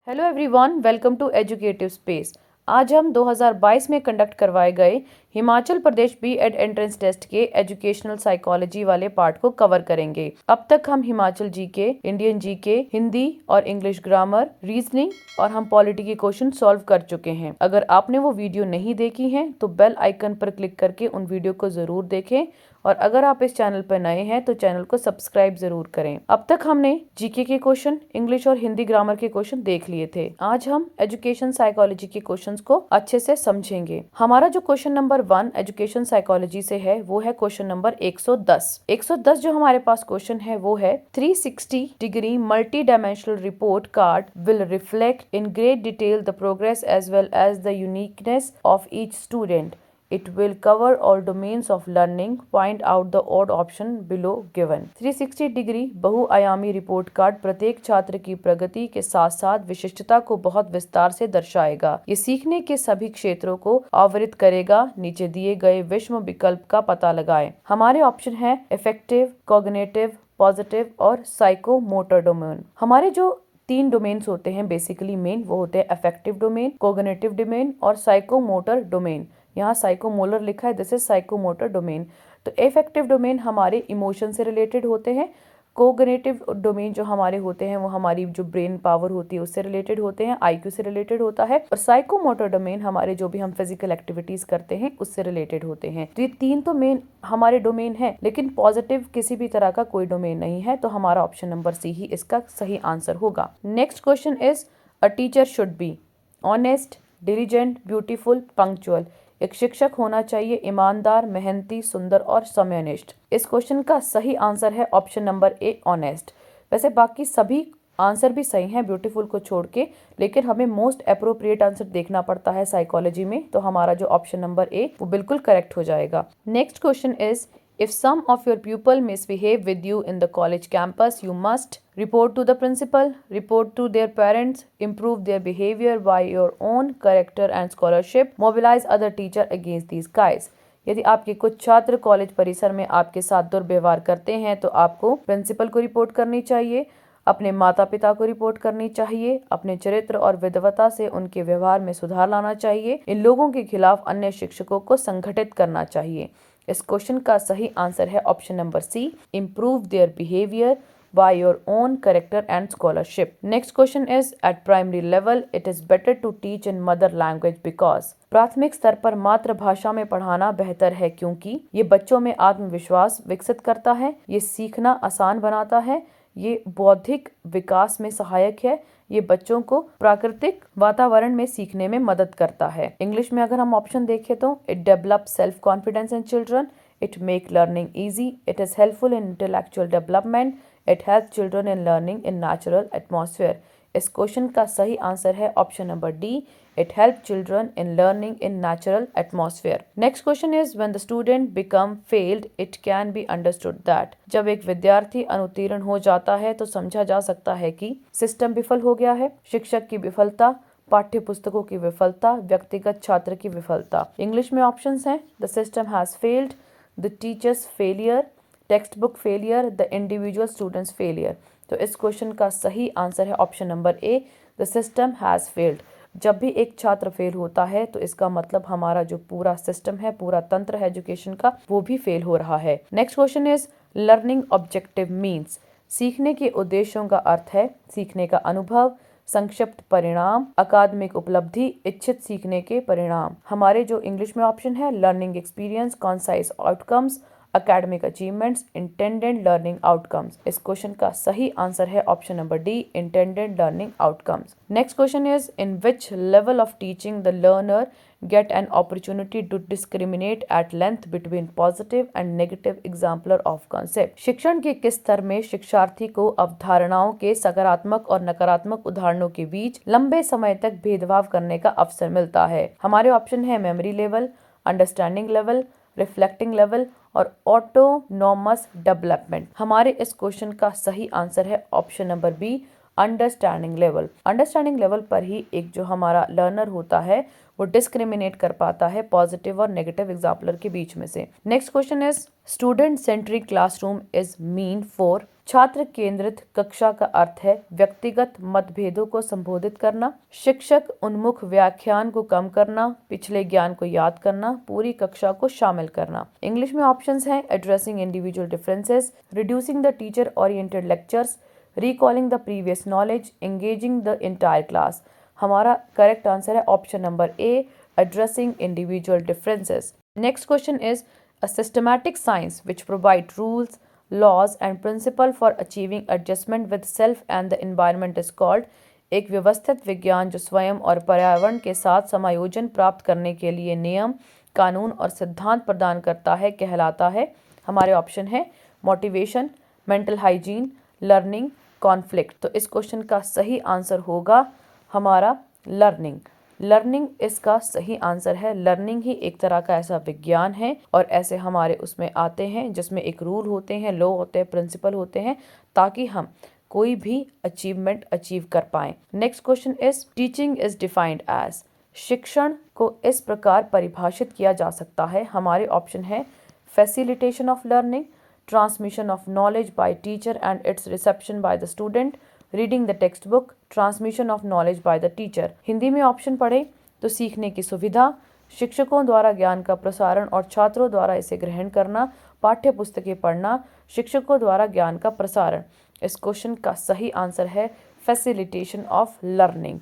Hello everyone, welcome to educative space. आज हम 2022 में कंडक्ट करवाए गए Himachal Pradesh B Ed entrance test के एजुकेशनल साइकोलॉजी वाले पार्ट को कवर करेंगे। अब तक हम Himachal GK, Indian GK, Hindi और इंग्लिश ग्रामर, रीजनिंग और हम पॉलिटी के क्वेश्चन सॉल्व कर चुके हैं। अगर आपने वो वीडियो नहीं देखी है तो बेल आइकन पर क्लिक करके उन वीडियो को जरूर देखें और अगर आप इस चैनल पर नए हैं तो चैनल को सब्सक्राइब जरूर करें। अब तक हमने जीके के क्वेश्चन, इंग्लिश और हिंदी ग्रामर के क्वेश्चन देख लिए थे। आज हम एजुकेशन साइकोलॉजी के क्वेश्चंस को अच्छे से समझेंगे। हमारा जो क्वेश्चन नंबर 1 एजुकेशन साइकोलॉजी से है वो है क्वेश्चन नंबर 110। 110 जो हमारे पास क्वेश्चन है वो है 360 degree multi dimensional report card will reflect in great detail the progress as well as the uniqueness of each student. It will cover all domains of learning. Find out the odd option below given. 360 degree बहुआयामी report card प्रत्येक छात्र की प्रगति के साथ साथ विशिष्टता को बहुत विस्तार से दर्शाएगा। ये सीखने के सभी क्षेत्रों को आवरित करेगा। नीचे दिए गए विषम विकल्प का पता लगाएं। हमारे ऑप्शन है इफेक्टिव, कॉग्निटिव, पॉजिटिव और साइकोमोटर डोमेन। हमारे जो 3 डोमेन्स होते हैं बेसिकली मेन, वो होते हैं अफेक्टिव डोमेन, कोग्निटिव डोमेन और साइकोमोटर डोमेन। यहाँ साइकोमोलर लिखा है, दिस इज साइकोमोटर डोमेन। तो एफेक्टिव डोमेन हमारे इमोशन से रिलेटेड होते हैं। कोग्निटिव डोमेन जो हमारे होते हैं वो हमारी जो ब्रेन पावर होती है उससे रिलेटेड होते हैं, आईक्यू से रिलेटेड होता है। और साइकोमोटर डोमेन हमारे जो भी हम फिजिकल एक्टिविटीज करते हैं उससे रिलेटेड होते हैं। तो ये 3 तो मेन हमारे डोमेन है, लेकिन पॉजिटिव किसी भी तरह का कोई डोमेन नहीं है। तो हमारा ऑप्शन नंबर सी ही इसका सही आंसर होगा। Next question is a teacher should be honest, diligent, beautiful, punctual. एक शिक्षक होना चाहिए ईमानदार, मेहनती, सुंदर और समयनिष्ठ। इस क्वेश्चन का सही आंसर है ऑप्शन नंबर ए, ऑनेस्ट। वैसे बाकी सभी आंसर भी सही हैं ब्यूटीफुल को छोड़ के, लेकिन हमें मोस्ट अप्रोप्रिएट आंसर देखना पड़ता है साइकोलॉजी में। तो हमारा जो ऑप्शन नंबर ए वो बिल्कुल करेक्ट हो जाएगा। Next question is if some of your pupil misbehave with you in the college campus, you must report to the principal, report to their parents, improve their behavior by your own character and scholarship, mobilize other teacher against these guys. यदि आपके कुछ छात्र college परिसर में आपके साथ दुर्व्यवहार करते हैं तो आपको प्रिंसिपल को रिपोर्ट करनी चाहिए, अपने माता पिता को रिपोर्ट करनी चाहिए, अपने चरित्र और विद्वता से उनके व्यवहार में सुधार लाना चाहिए, इन लोगों के खिलाफ अन्य शिक्षकों को संगठित करना चाहिए। इस क्वेश्चन का सही आंसर है option number C, improve their behaviour by your own character and scholarship. Next question is at primary level it is better to teach in mother language because प्राथमिक स्तर पर मातृभाषा में पढ़ाना बेहतर है क्योंकि ये बच्चों में आत्मविश्वास विकसित करता है, ये सीखना आसान बनाता है, ये बौद्धिक विकास में सहायक है, ये बच्चों को प्राकृतिक वातावरण में सीखने में मदद करता है। इंग्लिश में अगर हम ऑप्शन देखें तो it develop self confidence in children, it make learning easy, it is helpful in intellectual development, it help children in learning in natural atmosphere. इस क्वेश्चन का सही आंसर है option number D, it help children in learning in natural atmosphere. Next question is when the student become failed it can be understood that. जब एक विद्यार्थी अनुत्तीर्ण हो जाता है तो समझा जा सकता है कि सिस्टम विफल हो गया है, शिक्षक की विफलता, पाठ्य पुस्तकों की विफलता, व्यक्तिगत छात्र की विफलता। इंग्लिश में ऑप्शंस हैं the system has failed, the teachers failure, text book failure, the individual students failure. तो इस क्वेश्चन का सही आंसर है option number A, the system has failed. जब भी एक छात्र फेल होता है तो इसका मतलब हमारा जो पूरा सिस्टम है, पूरा तंत्र है एजुकेशन का, वो भी फेल हो रहा है। Next question is learning objective means. सीखने के उद्देश्यों का अर्थ है सीखने का अनुभव, संक्षिप्त परिणाम, अकादमिक उपलब्धि, इच्छित सीखने के परिणाम। हमारे जो इंग्लिश में ऑप्शन है learning experience, concise outcomes, academic achievements, intended learning outcomes. इस क्वेश्चन का सही आंसर है option number D, intended learning outcomes. Next question is in which level of teaching the learner get an opportunity to discriminate at length between positive and negative example of concept. शिक्षण के किस स्तर में शिक्षार्थी को अवधारणाओं के सकारात्मक और नकारात्मक उदाहरणों के बीच लंबे समय तक भेदभाव करने का अवसर मिलता है। हमारे ऑप्शन है memory level, understanding level, reflecting level और ऑटोनॉमस डेवलपमेंट। हमारे इस क्वेश्चन का सही आंसर है option number B, understanding level. Understanding level पर ही एक जो हमारा लर्नर होता है वो डिस्क्रिमिनेट कर पाता है पॉजिटिव और नेगेटिव एग्जाम्पलर के बीच में से। Next question is student centric classroom is mean for. छात्र केंद्रित कक्षा का अर्थ है व्यक्तिगत मतभेदों को संबोधित करना, शिक्षक उन्मुख व्याख्यान को कम करना, पिछले ज्ञान को याद करना, पूरी कक्षा को शामिल करना। इंग्लिश में ऑप्शंस हैं addressing individual differences, reducing the teacher oriented lectures, recalling the previous knowledge, engaging the entire class. हमारा करेक्ट आंसर है option number A, addressing individual differences. Next question is a systematic science which provide rules, laws and principle for achieving adjustment with self and the environment is called। एक व्यवस्थित विज्ञान जो स्वयं और पर्यावरण के साथ समायोजन प्राप्त करने के लिए नियम, कानून और सिद्धांत प्रदान करता है कहलाता है। हमारे ऑप्शन है motivation, mental hygiene, learning, conflict. तो इस क्वेश्चन का सही आंसर होगा हमारा लर्निंग। लर्निंग इसका सही आंसर है। लर्निंग ही एक तरह का ऐसा विज्ञान है और ऐसे हमारे उसमें आते हैं जिसमें एक रूल होते हैं, लॉ होते हैं, प्रिंसिपल होते हैं, ताकि हम कोई भी अचीवमेंट अचीव कर पाएं। Next question is teaching is defined as. शिक्षण को इस प्रकार परिभाषित किया जा सकता है। हमारे ऑप्शन है facilitation of learning, transmission of knowledge by teacher and it's reception by the student, reading the text book, transmission of knowledge by the teacher. Hindi में ऑप्शन पढ़े तो सीखने की सुविधा, शिक्षकों द्वारा ज्ञान का प्रसारण और छात्रों द्वारा इसे ग्रहण करना, पाठ्य पुस्तकें पढ़ना, शिक्षकों द्वारा ज्ञान का प्रसारण। इस क्वेश्चन का सही आंसर है facilitation of learning.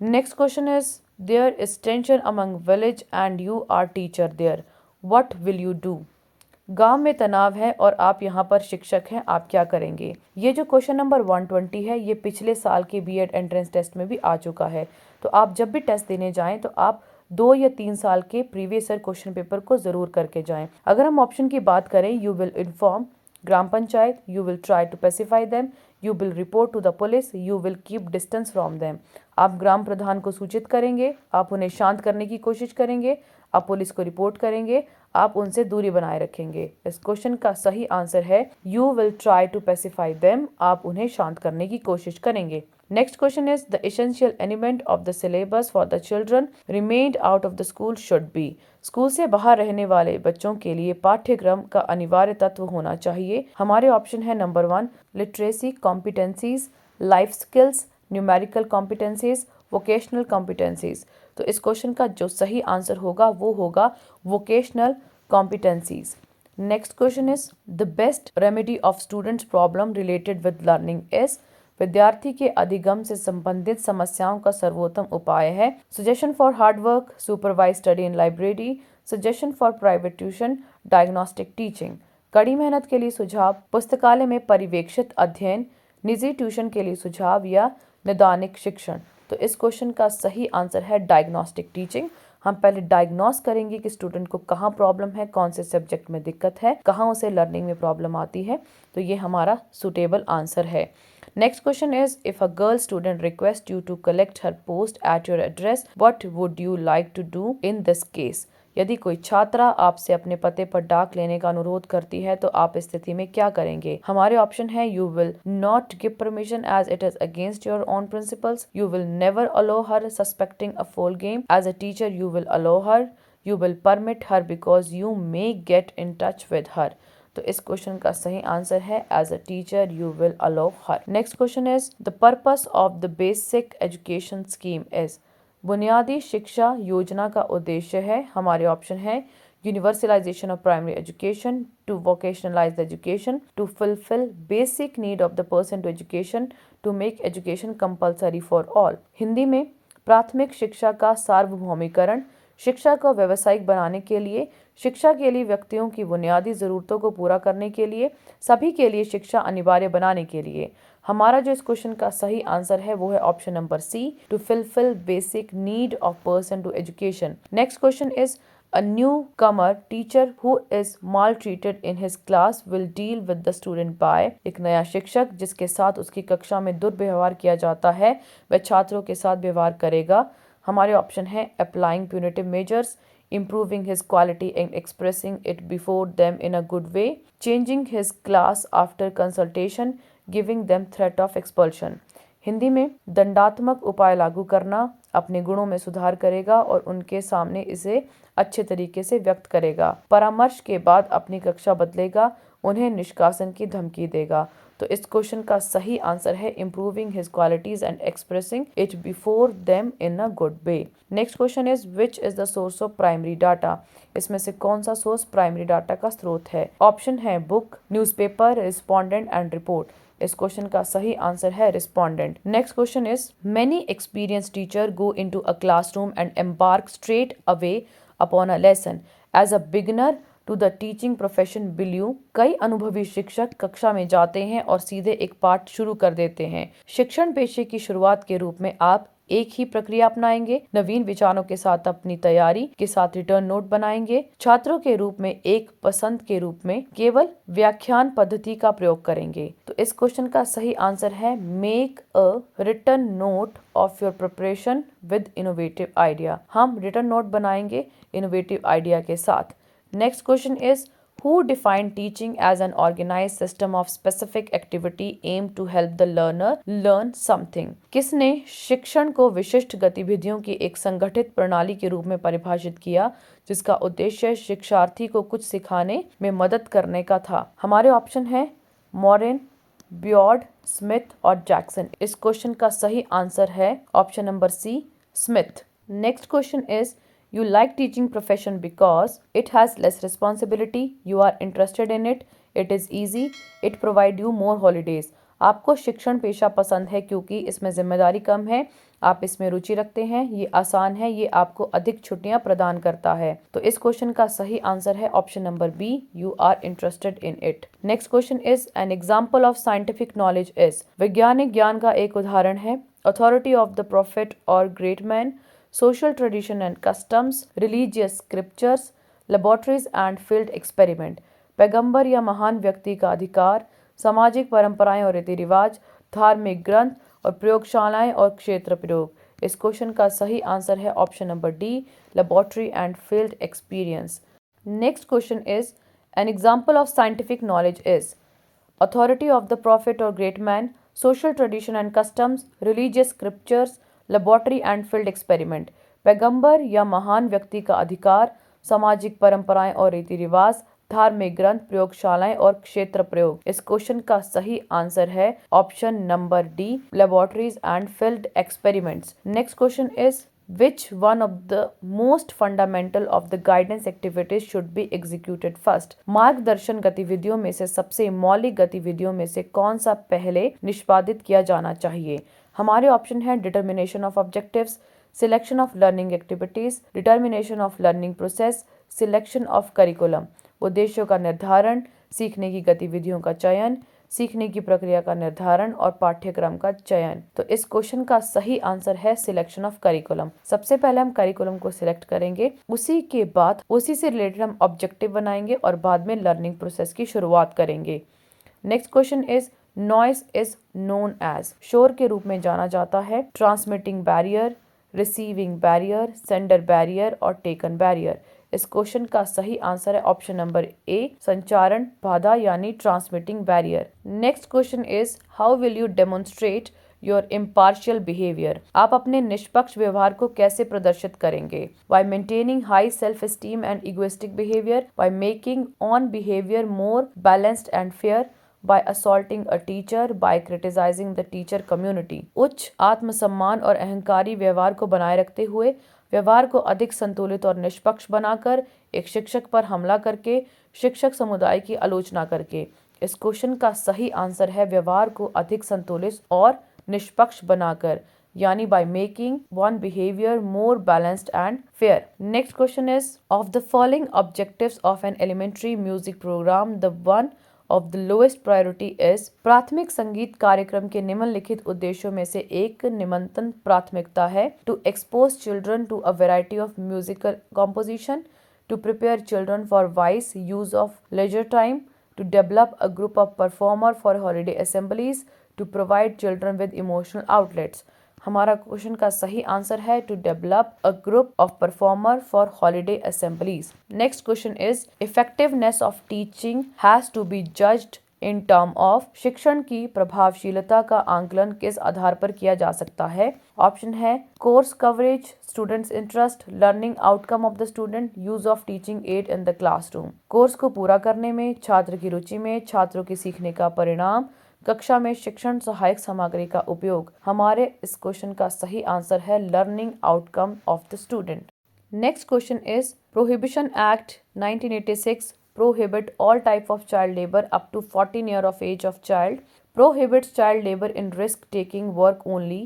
Next question is there is tension among village and you are teacher there, what will you do. गांव में तनाव है और आप यहाँ पर शिक्षक हैं, आप क्या करेंगे। ये जो क्वेश्चन नंबर 120 है ये पिछले साल के बीएड एंट्रेंस टेस्ट में भी आ चुका है। तो आप जब भी टेस्ट देने जाएं तो आप 2 या 3 साल के प्रीवियस ईयर क्वेश्चन पेपर को जरूर करके जाएं। अगर हम ऑप्शन की बात करें, you will inform gram panchayat, you will try to pacify them, you will report to the police, you will keep distance from them. आप ग्राम प्रधान को सूचित करेंगे, आप उन्हें शांत करने की कोशिश करेंगे, आप पुलिस को रिपोर्ट करेंगे, आप उनसे दूरी बनाए रखेंगे। इस क्वेश्चन का सही आंसर है you will try to pacify them, आप उन्हें शांत करने की कोशिश करेंगे। Next question is the essential element of the syllabus for the children remained out of the school should be. School से बाहर रहने वाले बच्चों के लिए पाठ्यक्रम का अनिवार्य तत्व होना चाहिए। हमारे ऑप्शन है number 1 literacy competencies, life skills, numerical competencies, vocational competencies. तो इस क्वेश्चन का जो सही आंसर होगा वो होगा vocational competencies. Next question is the best remedy of students problem related with learning is. विद्यार्थी के अधिगम से संबंधित समस्याओं का सर्वोत्तम उपाय है suggestion for hard work, supervise study in library, suggestion for private tuition, diagnostic teaching. कड़ी मेहनत के लिए सुझाव, पुस्तकालय में पर्यवेक्षित अध्ययन, निजी ट्यूशन के लिए सुझाव या निदानिक शिक्षण। तो इस क्वेश्चन का सही आंसर है डायग्नोस्टिक टीचिंग। हम पहले डायग्नोस करेंगे कि स्टूडेंट को कहाँ प्रॉब्लम है, कौन से सब्जेक्ट में दिक्कत है, कहाँ उसे लर्निंग में प्रॉब्लम आती है। तो ये हमारा सुटेबल आंसर है। Next question is if a girl student request you to collect her post at your address, what would you like to do in this case. यदि कोई छात्रा आपसे अपने पते पर डाक लेने का अनुरोध करती है तो आप इस स्थिति में क्या करेंगे। हमारे ऑप्शन है you will not give permission as it is against your own principles, you will never allow her suspecting a foul game, as a teacher you will allow her, you will permit her because you may get in touch with her. तो इस question का सही answer है as a teacher you will allow her. Next question is the purpose of the basic education scheme is. बुनियादी शिक्षा योजना का उद्देश्य है। हमारे ऑप्शन है universalisation of primary education, to vocationalise the education, to fulfil basic need of the person to education, to make education compulsory for all. Hindi में प्राथमिक शिक्षा का सार्वभौमिकरण, शिक्षा को व्यावसायिक बनाने के लिए, शिक्षा के लिए व्यक्तियों की बुनियादी ज़रूरतों को पूरा करने के लिए, सभी के लिए शिक्षा अनिवार्य बनाने के लिए। हमारा जो इस क्वेश्चन का सही आंसर है वो है option number C, to fulfil basic need of person to education. Next question is A newcomer teacher who is maltreated in his class will deal with the student by। एक नया शिक्षक जिसके साथ उसकी कक्षा में दुर्व्यवहार किया जाता है वह छात्रों के साथ व्यवहार करेगा। हमारे ऑप्शन है applying punitive measures, improving his quality and expressing it before them in a good way, changing his class after consultation, giving them threat of expulsion। Hindi में दंडात्मक उपाय लागू करना, अपने गुणों में सुधार करेगा और उनके सामने इसे अच्छे तरीके से व्यक्त करेगा, परामर्श के बाद अपनी कक्षा बदलेगा, उन्हें निष्कासन की धमकी देगा। तो इस क्वेश्चन का सही आंसर है improving his qualities and expressing it before them in a good way. Next question is which is the source of primary data. इसमें से कौन सा सोर्स प्राइमरी डाटा का स्रोत है? ऑप्शन है book, newspaper, respondent and report. इस question का सही आंसर है respondent. Next question is many experienced teacher go into a classroom and embark straight away upon a lesson as a beginner to the teaching profession believe. कई अनुभवी शिक्षक कक्षा में जाते हैं और सीधे एक पाठ शुरू कर देते हैं। शिक्षण पेशे की शुरुआत के रूप में आप एक ही प्रक्रिया अपनाएंगे, नवीन विचारों के साथ अपनी तैयारी के साथ रिटर्न नोट बनाएंगे, छात्रों के रूप में एक पसंद के रूप में केवल व्याख्यान पद्धति का प्रयोग करेंगे। तो इस क्वेश्चन का सही आंसर है make a return note of your preparation with innovative idea. हम रिटर्न नोट बनाएंगे इनोवेटिव आइडिया के साथ। Next question is who defined teaching as an organized system of specific activity aimed to help the learner learn something? किसने शिक्षण को विशिष्ट गतिविधियों की एक संगठित प्रणाली के रूप में परिभाषित किया जिसका उद्देश्य शिक्षार्थी को कुछ सिखाने में मदद करने का था? हमारे ऑप्शन है मॉरेन, ब्यॉर्ड, स्मिथ और जैक्सन। इस क्वेश्चन का सही आंसर है option number C, Smith. Next question is You like teaching profession because it has less responsibility, you are interested in it, it is easy, it provide you more holidays. आपको शिक्षण पेशा पसंद है क्योंकि इसमें जिम्मेदारी कम है, आप इसमें रुचि रखते हैं, ये आसान है, ये आपको अधिक छुट्टियां प्रदान करता है। तो इस क्वेश्चन का सही आंसर है option number B, you are interested in it. Next question is an example of scientific knowledge is. वैज्ञानिक ज्ञान का एक उदाहरण है अथॉरिटी ऑफ द प्रॉफिट और great man, social tradition and customs, religious scriptures, laboratories and field experiment। पैगंबर या महान व्यक्ति का अधिकार, सामाजिक परंपराएं और रीति रिवाज, धार्मिक ग्रंथ और प्रयोगशालाएं और क्षेत्र प्रयोग। इस क्वेश्चन का सही आंसर है option number D, laboratory and field experience. Next question is an example of scientific knowledge is authority of the prophet or great man, social tradition and customs, religious scriptures, laboratory and field experiment. पैगंबर या महान व्यक्ति का अधिकार, सामाजिक परंपराएं और रीति रिवाज, धार्मिक ग्रंथ, प्रयोगशालाएं और क्षेत्र प्रयोग। इस क्वेश्चन का सही आंसर है option number D, laboratories and field experiments. Next question is Which one of the most fundamental of the guidance activities should be executed first? मार्गदर्शन गतिविधियों में से सबसे मौलिक गतिविधियों में से कौन सा पहले निष्पादित किया जाना चाहिए? हमारे ऑप्शन है determination of objectives, selection of learning activities, determination of learning process, selection of curriculum. उद्देश्यों का निर्धारण, सीखने की गतिविधियों का चयन, सीखने की प्रक्रिया का निर्धारण और पाठ्यक्रम का चयन। तो इस क्वेश्चन का सही आंसर है सिलेक्शन ऑफ करिकुलम। सबसे पहले हम करिकुलम को सिलेक्ट करेंगे, उसी के बाद उसी से रिलेटेड हम ऑब्जेक्टिव बनाएंगे और बाद में लर्निंग प्रोसेस की शुरुआत करेंगे। Next question is noise is known as. शोर के रूप में जाना जाता है transmitting barrier, receiving barrier, sender barrier और टेकन बैरियर। इस क्वेश्चन का सही आंसर है ऑप्शन नंबर ए, संचारण बाधा यानी transmitting barrier. Next question is how will you demonstrate your impartial behaviour. आप अपने निष्पक्ष व्यवहार को कैसे प्रदर्शित करेंगे? Bye maintaining high self esteem and egoistic behaviour, by making on behaviour more balanced and fair, by assaulting a teacher, by criticizing the teacher community। उच्च आत्मसम्मान और अहंकारी व्यवहार को बनाए रखते हुए व्यवहार को अधिक संतुलित और निष्पक्ष बनाकर, एक शिक्षक पर हमला करके, शिक्षक समुदाय की आलोचना करके। इस क्वेश्चन का सही आंसर है व्यवहार को अधिक संतुलित और निष्पक्ष बनाकर, यानी by making one behavior more balanced and fair। Next question is of the following objectives of an elementary music program, the one of the lowest priority is। प्राथमिक संगीत कार्यक्रम के निम्नलिखित उद्देश्यों में से एक निम्नतम प्राथमिकता है to expose children to a variety of musical composition, to prepare children for wise use of leisure time, to develop a group of performer for holiday assemblies, to provide children with emotional outlets। हमारा question का सही answer है to develop a group of performer for holiday assemblies. Next question is effectiveness of teaching has to be judged in term of शिक्षण की प्रभावशीलता का आंकलन किस आधार पर किया जा सकता है? ऑप्शन है course coverage, students interest, learning outcome of the student, use of teaching add in the classroom. Course को पूरा करने में, छात्र की रुचि में, छात्रों के सीखने का परिणाम, कक्षा में शिक्षण सहायक सामग्री का उपयोग। हमारे इस क्वेश्चन का सही आंसर है learning outcome of the student. Next question is prohibition act 1986 prohibit all type of child labor up to 14 year of age of child, prohibits child labor in risk taking work only,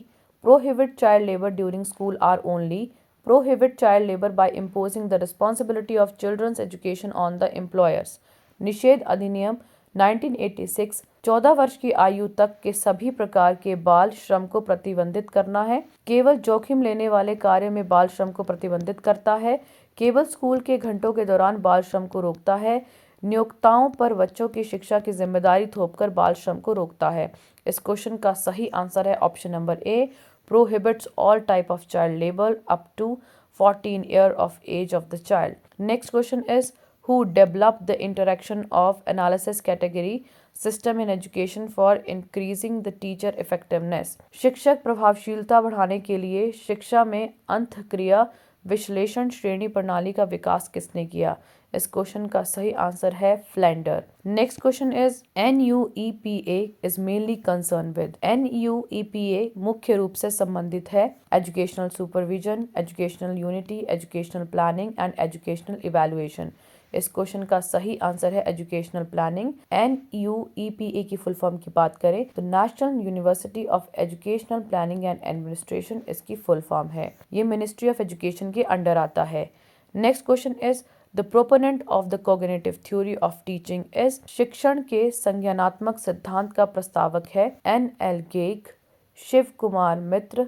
prohibit child labor during school hour only, prohibit child labor by imposing the responsibility of children's education on the employers। निषेध अधिनियम 1986 14 वर्ष की आयु तक के सभी प्रकार के बाल श्रम को प्रतिबंधित करना है, केवल जोखिम लेने वाले कार्य में बाल श्रम को प्रतिबंधित करता है, केवल स्कूल के घंटों के दौरान बाल श्रम को रोकता है, नियोक्ताओं पर बच्चों की शिक्षा की जिम्मेदारी थोपकर बाल श्रम को रोकता है। इस क्वेश्चन का सही आंसर है option number A, prohibits all type of child labour up to 14 year of age of the child. Next question is who developed the interaction of analysis category system in education for increasing the teacher effectiveness। शिक्षक प्रभावशीलता बढ़ाने के लिए शिक्षा में अंतःक्रिया विश्लेषण श्रेणी प्रणाली का विकास किसने किया? इस क्वेश्चन का सही आंसर है Flander. Next question is NUEPA is mainly concern with. NUEPA मुख्य रूप से संबंधित है educational supervision, educational unity, educational planning and educational evaluation. इस क्वेश्चन का सही आंसर है एजुकेशनल प्लानिंग। NUEPA की फुल फॉर्म की बात करें तो national university of educational planning and administration इसकी फुल फॉर्म है। ये मिनिस्ट्री ऑफ एजुकेशन के अंडर आता है। Next question is the proponent of the cognitive theory of teaching is. शिक्षण के संज्ञानात्मक सिद्धांत का प्रस्तावक है NL Gage, Shiv Kumar Mitra,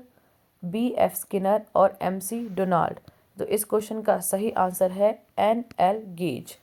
BF Skinner और MC डोनाल्ड। तो इस क्वेश्चन का सही आंसर है NL Gage.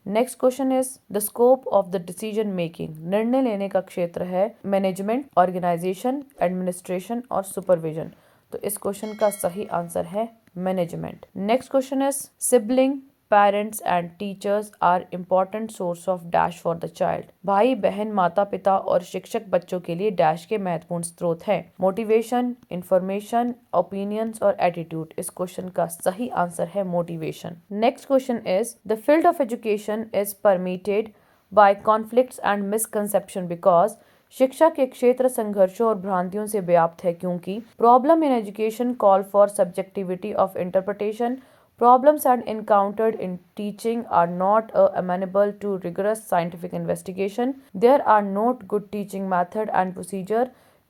Next question is the scope of the decision making. निर्णय लेने का क्षेत्र है मैनेजमेंट, ऑर्गेनाइजेशन, एडमिनिस्ट्रेशन और सुपरविजन। तो इस क्वेश्चन का सही आंसर है management. Next question is sibling, parents and teachers are important source of dash for the child. भाई बहन, माता पिता और शिक्षक बच्चों के लिए डैश के महत्वपूर्ण स्रोत हैं। मोटिवेशन, इंफॉर्मेशन, ओपिनियंस और एटीट्यूड। इस क्वेश्चन का सही आंसर है motivation. Next question is the field of education is permitted by conflicts and misconception because. शिक्षा के क्षेत्र संघर्षों और भ्रांतियों से व्याप्त है क्योंकि problem in education call for subjectivity of interpretation. Problems and encountered in teaching are not amenable to rigorous scientific investigation. There are not good teaching method and procedure.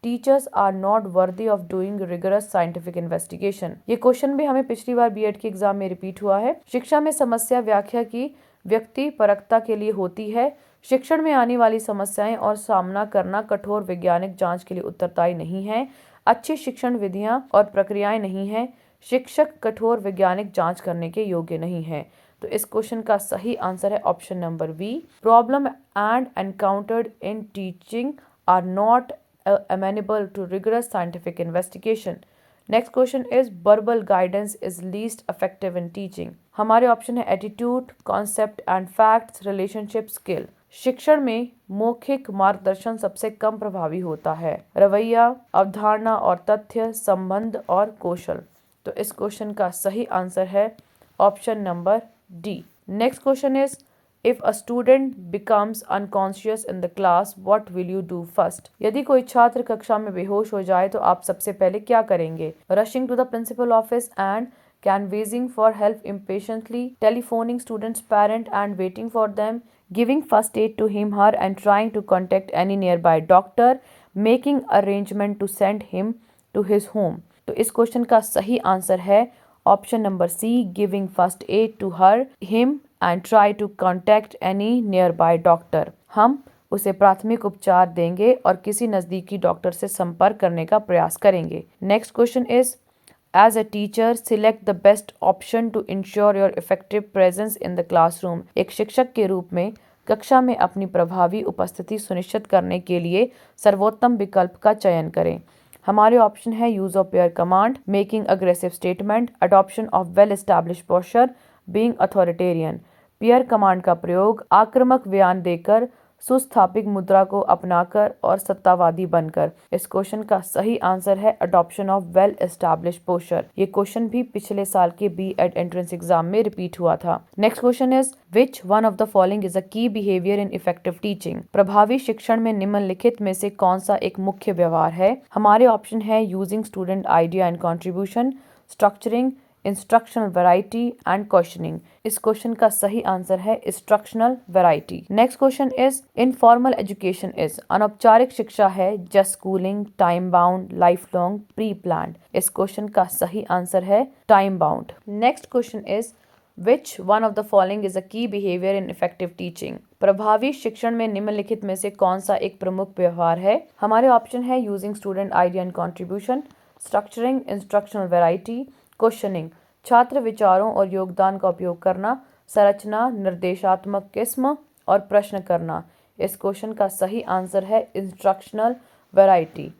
Teachers are not worthy of doing rigorous scientific investigation। ये question भी हमें पिछली बार BEd के exam में repeat हुआ है। शिक्षा में समस्या व्याख्या की व्यक्ति परकता के लिए होती है। शिक्षण में आने वाली समस्याएं और सामना करना कठोर वैज्ञानिक जांच के लिए उत्तरदायी नहीं है। अच्छी शिक्षण विधियां और प्रक्रियाएं नहीं है। शिक्षक कठोर वैज्ञानिक जांच करने के योग्य नहीं है। तो इस क्वेश्चन का सही आंसर है option number B, problem and encountered in teaching are not amenable to rigorous scientific investigation। Next question is verbal guidance is least effective in teaching. हमारे ऑप्शन है attitude, concept and facts, relationship, skill. शिक्षण में मौखिक मार्गदर्शन सबसे कम प्रभावी होता है। रवैया, अवधारणा और तथ्य, संबंध और कौशल। तो इस क्वेश्चन का सही आंसर है option number D. Next question is if a student becomes unconscious in the class what will you do first. यदि कोई छात्र कक्षा में बेहोश हो जाए तो आप सबसे पहले क्या करेंगे? Rushing to the principal office and canvassing for help impatiently, telephoning students' parent and waiting for them, giving first aid to him her and trying to contact any nearby doctor, making arrangement to send him to his home। तो इस question का सही answer है option number C, giving first aid to her, him and try to contact any nearby doctor. हम उसे प्राथमिक उपचार देंगे और किसी नज़दीकी डॉक्टर से संपर्क करने का प्रयास करेंगे। Next question is As a teacher, select the best option to ensure your effective presence in the classroom। एक शिक्षक के रूप में कक्षा में अपनी प्रभावी उपस्थिति सुनिश्चित करने के लिए सर्वोत्तम विकल्प का चयन करें। हमारे ऑप्शन है use of pair command, making aggressive statement, adoption of well established posture, being authoritarian. Pair command का प्रयोग आक्रामक बयान देकर सुस्थापित मुद्रा को अपनाकर और सत्तावादी बनकर। इस क्वेश्चन का सही आंसर है adoption of well established posture. ये क्वेश्चन भी पिछले साल के B.Ed एंट्रेंस एग्जाम में रिपीट हुआ था। Next question is which one of the following is a की बिहेवियर इन इफेक्टिव टीचिंग। प्रभावी शिक्षण में निम्नलिखित में से कौन सा एक मुख्य व्यवहार है। हमारे ऑप्शन है using student idea and contribution, structuring, instructional variety and questioning. इस क्वेश्चन का सही आंसर है instructional variety. Next question is informal education is. अनौपचारिक शिक्षा है just schooling, time bound, life long, pre planned. इस क्वेश्चन का सही आंसर है time bound. Next question is which one of the following is a की behaviour in effective teaching. प्रभावी शिक्षण में निम्नलिखित में से कौन सा एक प्रमुख व्यवहार है। हमारे ऑप्शन है using student idea and contribution, structuring, instructional variety, questioning. छात्र विचारों और योगदान का उपयोग करना, संरचना, निर्देशात्मक किस्म और प्रश्न करना। इस क्वेश्चन का सही आंसर है instructional variety.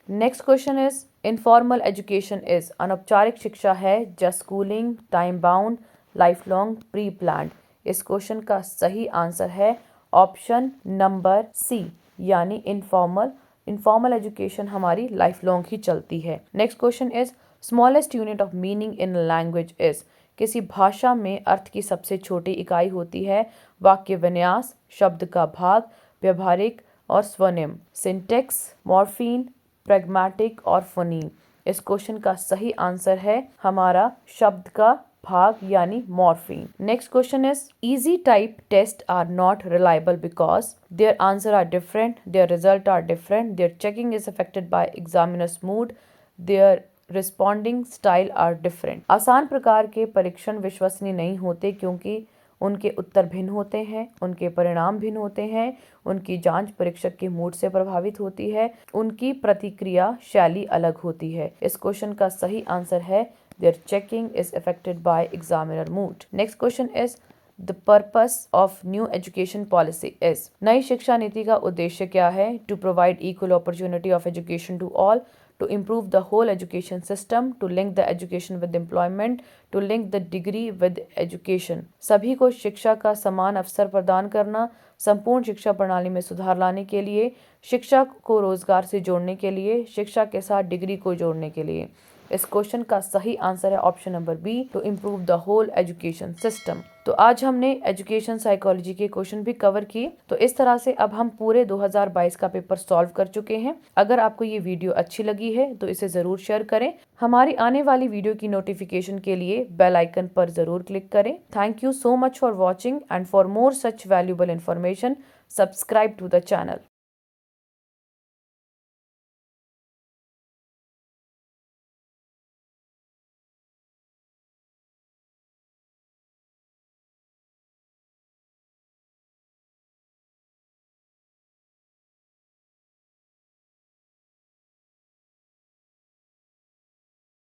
Next question is informal education is. अनौपचारिक शिक्षा है just schooling, time bound, life long, pre planned. इस क्वेश्चन का सही आंसर है ऑप्शन नंबर सी यानी इनफॉर्मल। इनफॉर्मल एजुकेशन हमारी लाइफ लॉन्ग ही चलती है। Next question is smallest unit of meaning in language is. किसी भाषा में अर्थ की सबसे छोटी इकाई होती है वाक्य विन्यास, शब्द का भाग, व्यवहारिक और स्वनिम, सिंटेक्स, मॉर्फीन, प्रैग्मेटिक और फोनीम। इस क्वेश्चन का सही आंसर है हमारा शब्द का भाग यानी morpheme. Next question is essay type test are not reliable because their answer are different, their result are different, their checking is affected by examiners mood, their responding style are different. आसान प्रकार के परीक्षण विश्वसनीय नहीं होते क्योंकि उनके उत्तर भिन्न होते हैं, उनके परिणाम भिन्न होते हैं, उनकी जांच परीक्षक के मूड से प्रभावित होती है, उनकी प्रतिक्रिया शैली अलग होती है। इस क्वेश्चन का सही आंसर है their checking is affected by examiner mood. Next question is the purpose of new education policy is. नई शिक्षा नीति का उद्देश्य क्या है? To provide equal opportunity of education to all, to improve the whole education system, to link the education with employment, to link the degree with education. सभी को शिक्षा का समान अवसर प्रदान करना, संपूर्ण शिक्षा प्रणाली में सुधार लाने के लिए, शिक्षा को रोजगार से जोड़ने के लिए, शिक्षा के साथ डिग्री को जोड़ने के लिए। इस क्वेश्चन का सही आंसर है option number B to improve the whole education system. तो आज हमने एजुकेशन साइकोलॉजी के क्वेश्चन भी कवर किए। तो इस तरह से अब हम पूरे 2022 का पेपर सॉल्व कर चुके हैं। अगर आपको ये वीडियो अच्छी लगी है तो इसे जरूर शेयर करें। हमारी आने वाली वीडियो की नोटिफिकेशन के लिए बेल आइकन पर जरूर क्लिक करें। Thank you so much for watching and for more such valuable information subscribe to the channel.